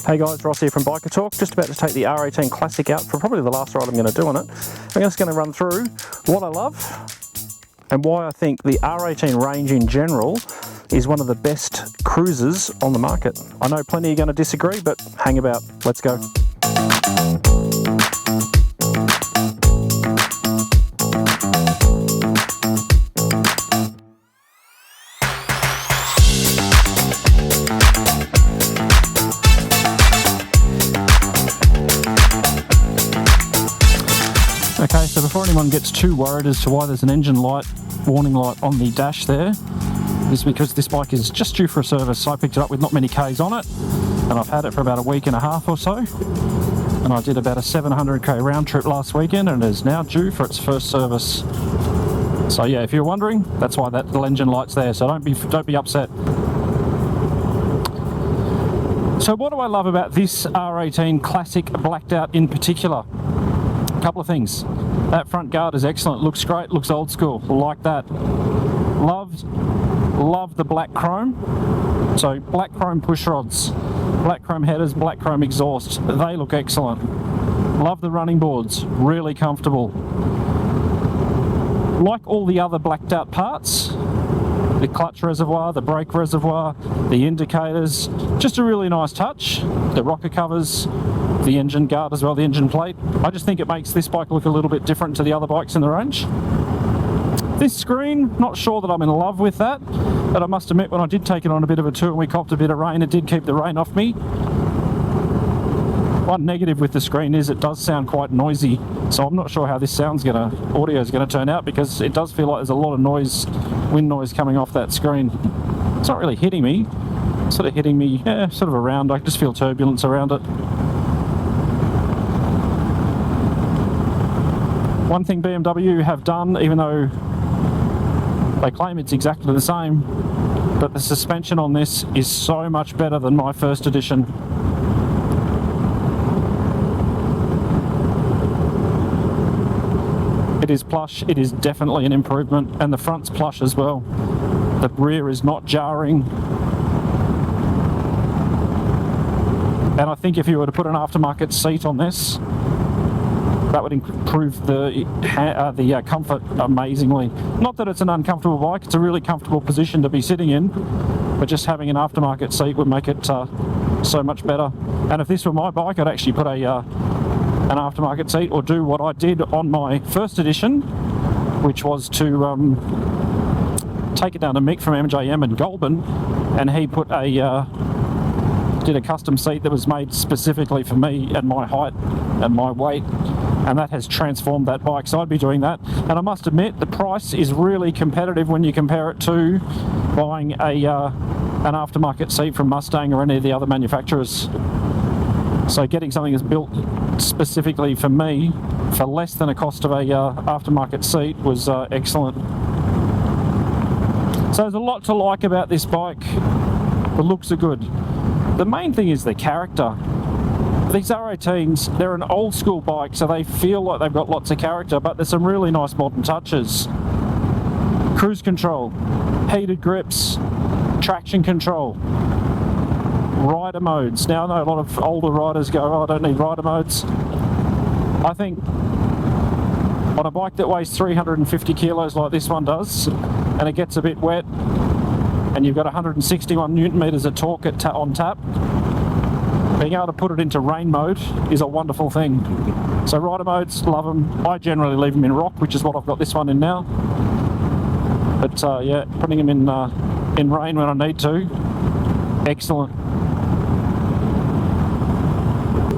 Hey guys, Ross here from Biker Talk. Just about to take the R18 Classic out for probably the last ride I'm going to do on it. I'm just going to run through what I love and why I think the R18 range in general is one of the best cruisers on the market. I know plenty are going to disagree, but hang about. Let's go. Okay, so before anyone gets too worried as to why there's an engine light, warning light on the dash there, is because this bike is just due for a service. I picked it up with not many Ks on it, and I've had it for about a week and a half or so. And I did about a 700k round trip last weekend, and it is now due for its first service. So yeah, if you're wondering, that's why that little engine light's there. So don't be upset. So what do I love about this R18 Classic blacked out in particular? A couple of things. That front guard is excellent, looks great, looks old school, like that. Love the black chrome. So black chrome push rods, black chrome headers, black chrome exhaust, they look excellent. Love the running boards, really comfortable. Like all the other blacked out parts, the clutch reservoir, the brake reservoir, the indicators, just a really nice touch. The rocker covers, the engine guard as well, the engine plate. I just think it makes this bike look a little bit different to the other bikes in the range. This screen, not sure that I'm in love with that, but I must admit when I did take it on a bit of a tour and we copped a bit of rain, it did keep the rain off me. One negative with the screen is it does sound quite noisy, so I'm not sure how this audio is gonna turn out, because it does feel like there's a lot of noise, wind noise coming off that screen. It's not really hitting me, it's sort of hitting me, sort of around. I just feel turbulence around it. One thing BMW have done, even though they claim it's exactly the same, but the suspension on this is so much better than my first edition. It is plush, it is definitely an improvement, and the front's plush as well. The rear is not jarring. And I think if you were to put an aftermarket seat on this, that would improve the comfort amazingly. Not that it's an uncomfortable bike, it's a really comfortable position to be sitting in, but just having an aftermarket seat would make it so much better. And if this were my bike, I'd actually put an aftermarket seat, or do what I did on my first edition, which was to take it down to Mick from MJM in Goulburn, and he put did a custom seat that was made specifically for me and my height and my weight, and that has transformed that bike. So I'd be doing that, and I must admit the price is really competitive when you compare it to buying an aftermarket seat from Mustang or any of the other manufacturers. So getting something that's built specifically for me for less than the cost of a aftermarket seat was excellent. So there's a lot to like about this bike. The looks are good. The main thing is the character. These R18s, they're an old school bike, so they feel like they've got lots of character, but there's some really nice modern touches. Cruise control, heated grips, traction control, rider modes. Now I know a lot of older riders go, oh, I don't need rider modes. I think on a bike that weighs 350 kilos like this one does, and it gets a bit wet, and you've got 161 newton meters of torque on tap, being able to put it into rain mode is a wonderful thing. So rider modes, love them. I generally leave them in rock, which is what I've got this one in now. But yeah, putting them in rain when I need to, excellent.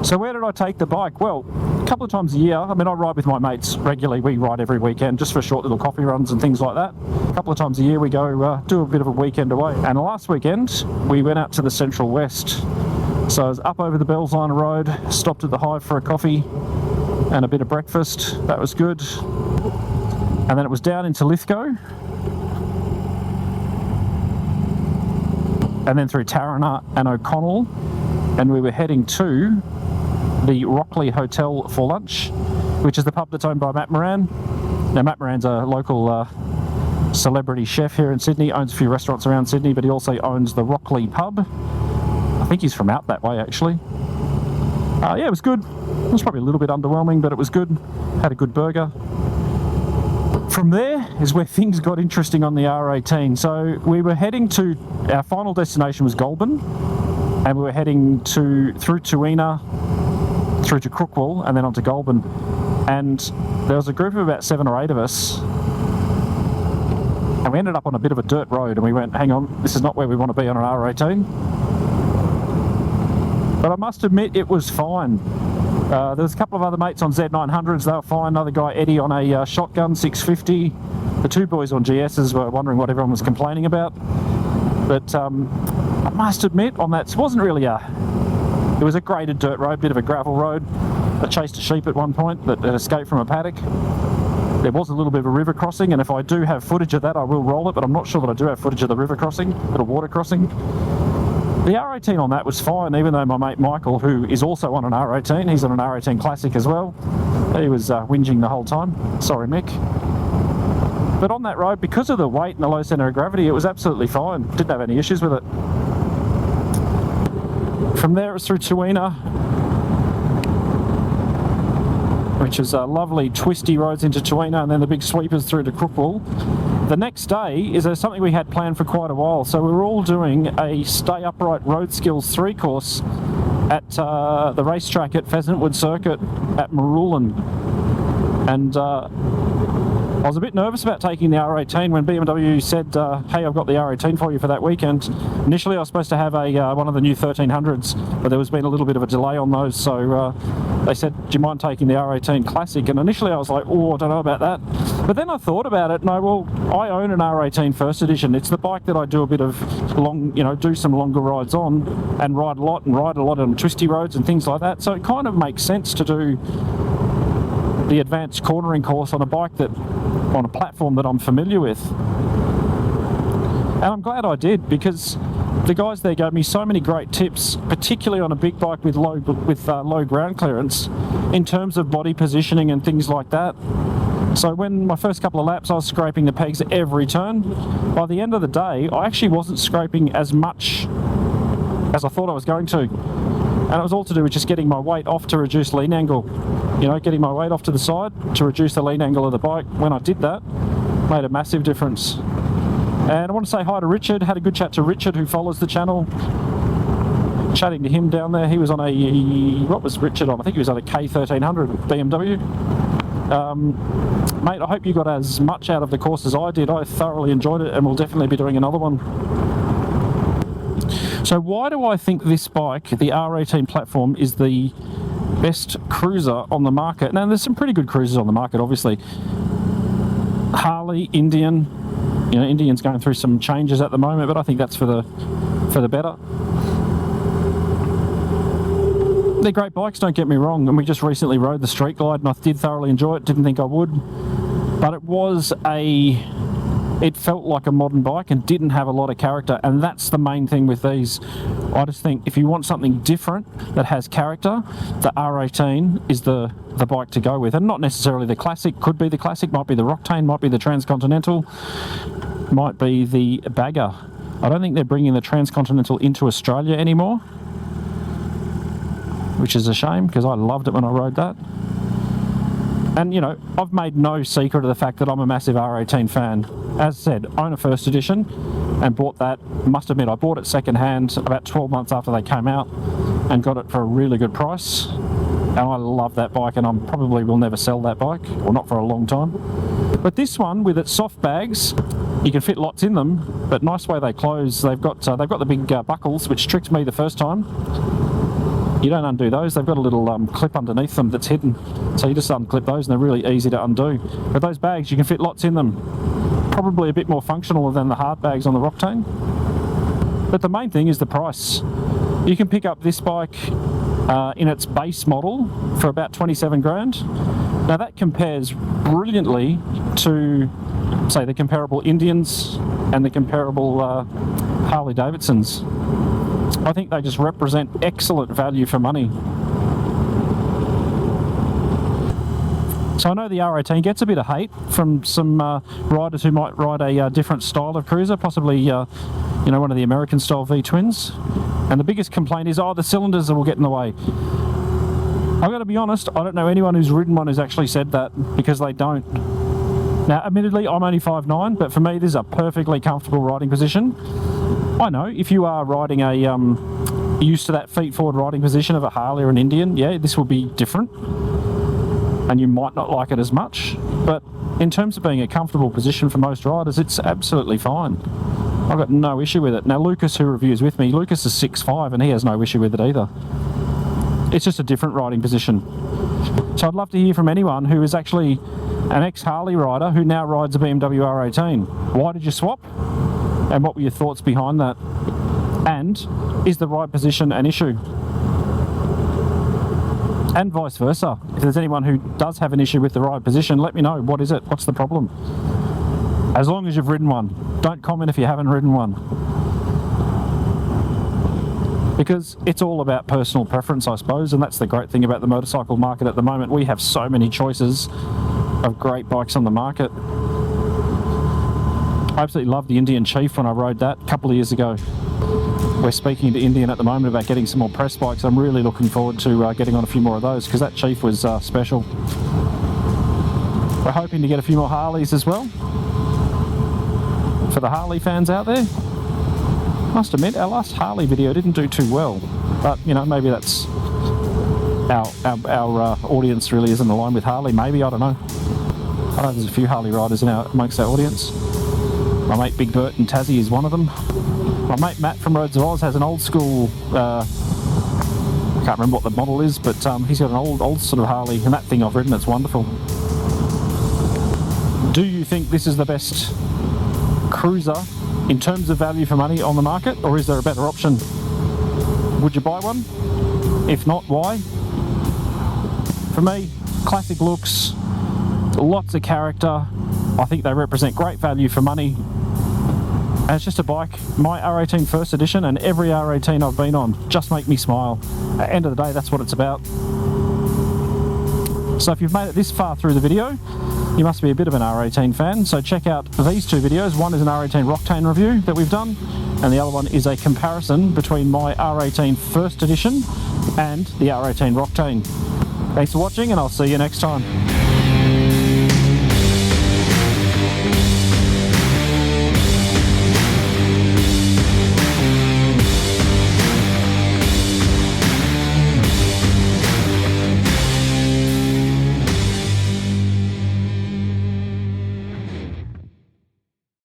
So where did I take the bike? Well, a couple of times a year. I mean, I ride with my mates regularly. We ride every weekend just for short little coffee runs and things like that. A couple of times a year we go do a bit of a weekend away. And last weekend we went out to the Central West. So I was up over the Bellsline Road, stopped at the Hive for a coffee and a bit of breakfast. That was good. And then it was down into Lithgow. And then through Tarrana and O'Connell. And we were heading to the Rockley Hotel for lunch, which is the pub that's owned by Matt Moran. Now, Matt Moran's a local celebrity chef here in Sydney, owns a few restaurants around Sydney, but he also owns the Rockley pub. I think he's from out that way, actually. Yeah, it was good. It was probably a little bit underwhelming, but it was good. Had a good burger. From there is where things got interesting on the R18. So we were heading to, our final destination was Goulburn, and we were heading through Tuina, through to Crookwell, and then on to Goulburn. And there was a group of about 7 or 8 of us, and we ended up on a bit of a dirt road, and we went, hang on, this is not where we want to be on an R18. But I must admit, it was fine. There was a couple of other mates on Z900s, they were fine. Another guy, Eddie, on a shotgun 650. The 2 boys on GSs were wondering what everyone was complaining about. But I must admit, on that, it wasn't really it was a graded dirt road, bit of a gravel road. I chased a sheep at one point that had escaped from a paddock. There was a little bit of a river crossing, and if I do have footage of that, I will roll it, but I'm not sure that I do have footage of the river crossing, little water crossing. The R18 on that was fine, even though my mate Michael, who is also on an R18, he's on an R18 Classic as well, he was whinging the whole time. Sorry, Mick. But on that road, because of the weight and the low centre of gravity, it was absolutely fine. Didn't have any issues with it. From there, it was through Tuina, which is lovely twisty roads into Tuina, and then the big sweepers through to Crookwell. The next day is something we had planned for quite a while. So we were all doing a Stay Upright Road Skills 3 course at the racetrack at Pheasantwood Circuit at Marulan. And I was a bit nervous about taking the R18 when BMW said, hey, I've got the R18 for you for that weekend. Initially I was supposed to have one of the new 1300s, but there was been a little bit of a delay on those, so they said, do you mind taking the R18 Classic? And initially I was like, oh, I don't know about that. But then I thought about it, and I own an R18 First Edition. It's the bike that I do a bit of do some longer rides on, and ride a lot on twisty roads and things like that. So it kind of makes sense to do the advanced cornering course on a platform that I'm familiar with. And I'm glad I did, because the guys there gave me so many great tips, particularly on a big bike with low ground clearance, in terms of body positioning and things like that. So when my first couple of laps I was scraping the pegs at every turn, by the end of the day I actually wasn't scraping as much as I thought I was going to. And it was all to do with just getting my weight off to reduce lean angle. Getting my weight off to the side to reduce the lean angle of the bike. When I did that, made a massive difference. And I want to say hi to Richard. Had a good chat to Richard, who follows the channel. Chatting to him down there. He was on what was Richard on? I think he was on a K1300 BMW. Mate, I hope you got as much out of the course as I did. I thoroughly enjoyed it, and we'll definitely be doing another one. So why do I think this bike, the R18 platform, is the best cruiser on the market? Now, there's some pretty good cruisers on the market, obviously. Harley, Indian. Indian's going through some changes at the moment, but I think that's for the better. They're great bikes, don't get me wrong, and we just recently rode the Street Glide, and I did thoroughly enjoy it. Didn't think I would, but it felt like a modern bike and didn't have a lot of character, and that's the main thing with these. I just think if you want something different that has character, the R18 is the bike to go with, and not necessarily the Classic. Could be the Classic, might be the Roctane, might be the Transcontinental, might be the Bagger. I don't think they're bringing the Transcontinental into Australia anymore, which is a shame, because I loved it when I rode that. And I've made no secret of the fact that I'm a massive R18 fan. As said, own a First Edition, and bought that. Must admit, I bought it second hand about 12 months after they came out, and got it for a really good price. And I love that bike, and I probably will never sell that bike, or not for a long time. But this one, with its soft bags, you can fit lots in them, but nice way they close. They've got the big buckles, which tricked me the first time. You don't undo those. They've got a little clip underneath them that's hidden. So you just unclip those, and they're really easy to undo. But those bags, you can fit lots in them. Probably a bit more functional than the hard bags on the Roctane. But the main thing is the price. You can pick up this bike in its base model for about 27 grand. Now that compares brilliantly to, say, the comparable Indians and the comparable Harley Davidsons. I think they just represent excellent value for money. So I know the R18 gets a bit of hate from some riders who might ride a different style of cruiser, possibly you know, one of the American style V-twins. And the biggest complaint is, oh, the cylinders will get in the way. I've got to be honest, I don't know anyone who's ridden one who's actually said that, because they don't. Now, admittedly, I'm only 5'9", but for me, this is a perfectly comfortable riding position. I know if you are riding a used to that feet forward riding position of a Harley or an Indian, yeah, this will be different, and you might not like it as much. But in terms of being a comfortable position for most riders, it's absolutely fine. I've got no issue with it. Now, Lucas, who reviews with me, Lucas is 6'5", and he has no issue with it either. It's just a different riding position. So I'd love to hear from anyone who is actually an ex-Harley rider who now rides a BMW R18. Why did you swap? And what were your thoughts behind that? And is the ride position an issue? And vice versa. If there's anyone who does have an issue with the ride position, let me know. What is it? What's the problem? As long as you've ridden one. Don't comment if you haven't ridden one. Because it's all about personal preference, I suppose, and that's the great thing about the motorcycle market at the moment. We have so many choices of great bikes on the market. I absolutely loved the Indian Chief when I rode that a couple of years ago. We're speaking to Indian at the moment about getting some more press bikes. I'm really looking forward to getting on a few more of those, because that Chief was special. We're hoping to get a few more Harleys as well. For the Harley fans out there, must admit our last Harley video didn't do too well, but you know, maybe that's our audience really isn't aligned with Harley. Maybe, I don't know. I know there's a few Harley riders amongst our audience. My mate Big Bert and Tassie is one of them. My mate Matt from Roads of Oz has an old school, I can't remember what the model is, but he's got an old sort of Harley, and that thing I've ridden, it's wonderful. Do you think this is the best cruiser in terms of value for money on the market, or is there a better option? Would you buy one? If not, why? For me, classic looks, lots of character. I think they represent great value for money. And it's just a bike, my R18 first edition and every R18 I've been on, just make me smile. At the end of the day, that's what it's about. So if you've made it this far through the video, you must be a bit of an R18 fan, so check out these two videos. One is an R18 Roctane review that we've done, and the other one is a comparison between my R18 first edition and the R18 Roctane. Thanks for watching, and I'll see you next time.